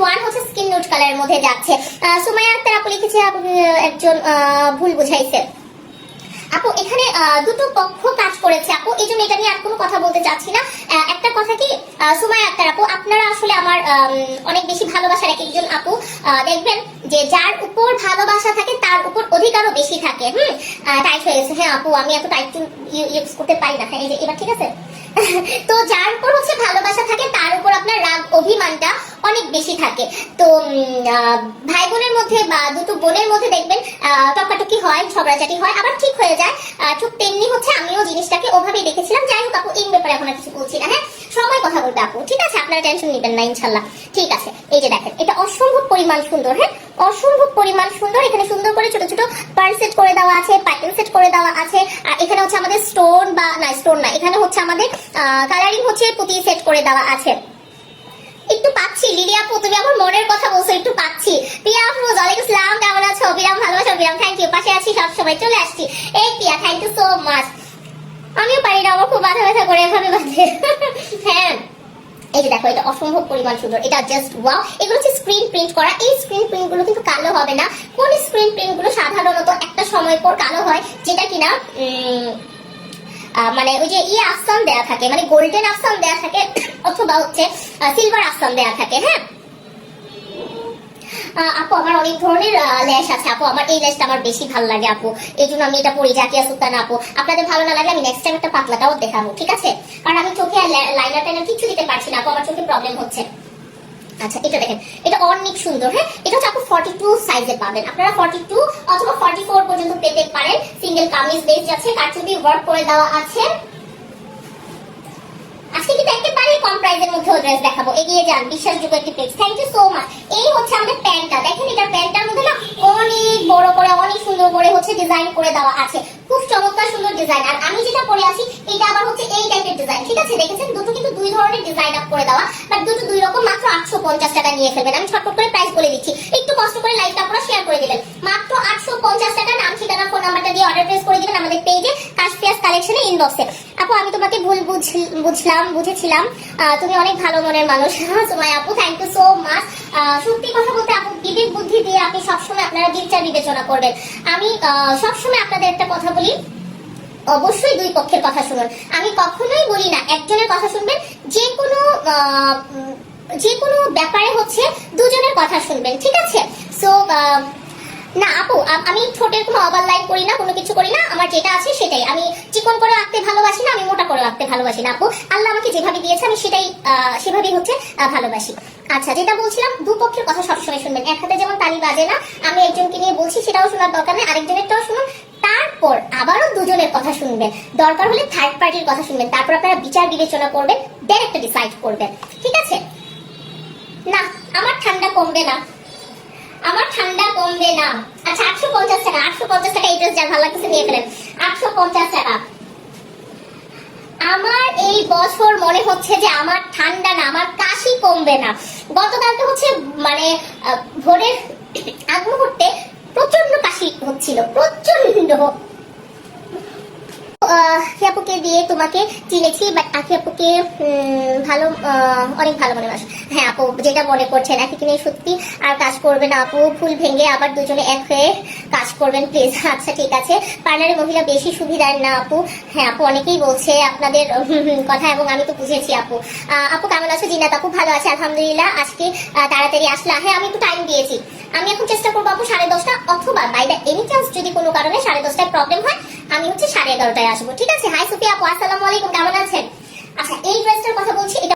One হচ্ছে skin nude কালারের মধ্যে যাচ্ছে। সুমাইয়া আক্তার আপু লিখেছে একজন ভুল বুঝাইছে। আপু এখানে দুটো পক্ষ কাজ করেছে আপু, এই জন্য এটা নিয়ে আর কোনো কথা বলতে চাচ্ছি না। একটা কথা কি সুমাইয়া আক্তার আপু, আপনারা আসলে আমার অনেক বেশি ভালোবাসার একজন আপু। দেখবেন যে যার উপর ভালোবাসা থাকে তার উপর অধিকারও বেশি থাকে। টাইট হয়ে গেছে। হ্যাঁ আপু, আমি এত টাইট ইউজ করতে পারি না। হ্যাঁ, এই যে এবার ঠিক আছে। তো যার উপর হচ্ছে ভালোবাসা থাকে তার উপর আপনার রাগ অভিমানটা অনেক বেশি থাকে। তো ভাই বোনের মধ্যে বা দুটো বোনের মধ্যে দেখবেন টকাটকি হয়, ঝগড়াঝাটি হয়, আবার ঠিক হয়ে যায়। ঠিক তেমনি হচ্ছে আমিও জিনিসটাকে ওভাবেই দেখেছিলাম। যাই হোক আপু, এই ব্যাপারে এখন আর কিছু বলছি না। হ্যাঁ, সময় কথা বলতে আপু, ঠিক আছে? আপনারা টেনশন নেবেন না ইনশাল্লাহ। ঠিক আছে, এই যে দেখেন, এটা অসম্ভব পরিমাণ সুন্দর। হ্যাঁ, অসম্ভব পরিমাণ সুন্দর। এখানে সুন্দর করে ছোট ছোট পার্ল সেট করে দেওয়া আছে, পাইপিং সেট করে দেওয়া আছে। আর এখানে হচ্ছে আমাদের স্টোন বা না, স্টোন না, এখানে হচ্ছে আমাদের কালারিং হচ্ছে পুঁতি সেট করে দেওয়া আছে। একটু পাচ্ছি লিলি আপু, তুমি আমার মনের কথা বলছো, একটু পাচ্ছি। প্রিয়া আপু ওয়ালাইকুম আসসালাম, কেমন আছো? বিরাম ভালোবাসা, বিরাম থ্যাংক ইউ, পাশে আছি সব সময়, চলে আসছি। এই প্রিয়া, থ্যাংক ইউ সো মাচ। আমিও পারি না, আমার খুব মাথা ব্যথা করে এভাবে বাঁধে। হ্যাঁ, এই যে দেখো, এটা অসম্ভব পরিমাণ সুন্দর। এটা জাস্ট ওয়াও। এগুলো হচ্ছে স্ক্রিন প্রিন্ট করা। এই স্ক্রিন প্রিন্ট গুলো কিন্তু কালো হবে না। কোন স্ক্রিন প্রিন্ট গুলো সাধারণত একটা সময় পর কালো হয়, যেটা কিনা মানে ওই যে আফসান দেয়া থাকে, মানে গোল্ডেন আফসান দেয়া থাকে অথবা হচ্ছে সিলভার আফসান দেয়া থাকে। হ্যাঁ আপু, আমার অনেক ধরনের ল্যাশ আছে আপু, আমার এই ল্যাশটা আমার বেশি ভালো লাগে আপু, এই জন্য আমি এটা পরি। জাকিয়া সুলতানা আপু, আপনাদের ভালো না লাগলে আমি নেক্সট টাইম একটা পাতলাটাও দেখাবো, ঠিক আছে? কারণ আমি চোখে লাইনার টাইনার কিছু দিতে পারছি না আপু, আমার চোখে প্রবলেম হচ্ছে। আচ্ছা, এটা দেখেন, এটা অনেক সুন্দর। হ্যাঁ, এটা হচ্ছে আপু 42 সাইজে পাবেন আপনারা, 42 অথবা 44 পর্যন্ত পেতে পারেন। সিঙ্গেল কামিজ বেস যাচ্ছে, কাটচুপি ওয়ার্ক করে দেওয়া আছে। আজকে কিন্তু একেবারে কম প্রাইসের মধ্যে ড্রেস দেখাবো। এগিয়ে যান, বিশ্বাসযোগ্য একটি পেজ। Thank you so much. এই হচ্ছে আমাদের প্যান্টটা, দেখেন এটা প্যান্টটার মধ্যে না অনেক বড় করে অনেক সুন্দর করে হচ্ছে ডিজাইন করে দেওয়া আছে, খুব চমৎকার সুন্দর ডিজাইন। আর আমি যেটা পরে আছি এটা আবার হচ্ছে এই টাইপের ডিজাইন, ঠিক আছে? দেখেছেন, দুটো কিন্তু দুই ধরনের ডিজাইন আপ করে দেওয়া, বাট দুটো দুই রকম। মাত্র 850 টাকা নিয়ে ফেলবেন। আমি ছটফট করে প্রাইস বলে দিচ্ছি, একটু কষ্ট করে লাইভটা আপনারা শেয়ার করে দিবেন। মাত্র 850 টাকা। নাম, ঠিকানা, ফোন নাম্বারটা দিয়ে অর্ডার প্লেস করে দিবেন আমাদের পেজে, কাশফিয়াস কালেকশনে ইনবক্সে। আপু, আমি তোমাকে ভুল বুঝেছিলাম, তুমি অনেক ভালো মনের মানুষ। সুমাইয়া আপু, থ্যাংক ইউ সো মাচ। সত্যি কথা বলতে আপু, বিবেক বুদ্ধি দিয়ে আপনি সবসময় আপনারা বিচার বিবেচনা করবেন। আমি সবসময় আপনাদের একটা কথা বলি, অবশ্যই দুই পক্ষের কথা শুনুন। আমি কখনোই বলি না একজনের কথা শুনবেন, যে কোনো ব্যাপারে হচ্ছে দুজনের কথা শুনবেন, ঠিক আছে? সো না আপু, আমি ঠোঁটের কোনো ওভারলাইন করি না, কোনো কিছু করি না। আমার যেটা আছে সেটাই। আমি চিকন করে রাখতে ভালোবাসি না, আমি মোটা করে রাখতে ভালোবাসি না আপু। আল্লাহ আমাকে যেভাবে দিয়েছে আমি সেভাবেই হচ্ছে ভালোবাসি। আচ্ছা, যেটা বলছিলাম, দুপক্ষের কথা সবসময় শুনবেন। এক হাতে যেমন তালি বাজে না, আমি একজনকে নিয়ে বলছি সেটাও শোনার দরকার নেই, আরেকজনেরটাও শুনুন। তারপর আবারও দুজনের কথা শুনবেন, দরকার হলে থার্ড পার্টির কথা শুনবেন। তারপর আপনারা বিচার বিবেচনা করবেন, দেন একটা ডিসাইড করবেন, ঠিক আছে? না, আমার ঠান্ডা কমবে না, আমার ঠান্ডা কমবে না। আচ্ছা, 850 টাকা, 850 টাকা। এই ড্রেস যার ভালো লাগছে নিয়ে ফেলেন, 850 টাকা। আমার এই বছর মনে হচ্ছে যে আমার ঠান্ডা না, আমার কাশি কমবে না। গতকালকে হচ্ছে মানে ভোরের আগ মুহূর্তে প্রচন্ড কাশি হচ্ছিল, প্রচন্ড। আপুকে দিয়ে তোমাকে চিনেছি, বাট আখি আপুকে ভালো, অনেক ভালো মনে বাসে। হ্যাঁ আপু, যেটা মনে করছেন আখিকে নিয়ে সত্যি আর কাজ করবেন আপু, ফুল ভেঙে আবার দুজনে এক হয়ে কাজ করবেন প্লিজ। আচ্ছা ঠিক আছে। পার্লারে মহিলা বেশি সুবিধার না আপু? হ্যাঁ আপু, অনেকেই বলছে আপনাদের কথা, এবং আমি তো বুঝেছি আপু। আপু কেমন আছো? জিনাত আপু, ভালো আছে আলহামদুলিল্লাহ। আজকে তাড়াতাড়ি আসলা? হ্যাঁ, আমি একটু টাইম দিয়েছি। আমি এখন চেষ্টা করবো আপু 10:30, অথবা বাই দ্য এনি চান্স যদি কোনো কারণে 10:30টায় প্রবলেম হয়, আমি হচ্ছে 11:30টায় আসবো, ঠিক আছে? হাই সুফিয়া আপু, আসসালামু আলাইকুম, কেমন আছেন? আচ্ছা, এই ড্রেসটার কথা বলছি, এটা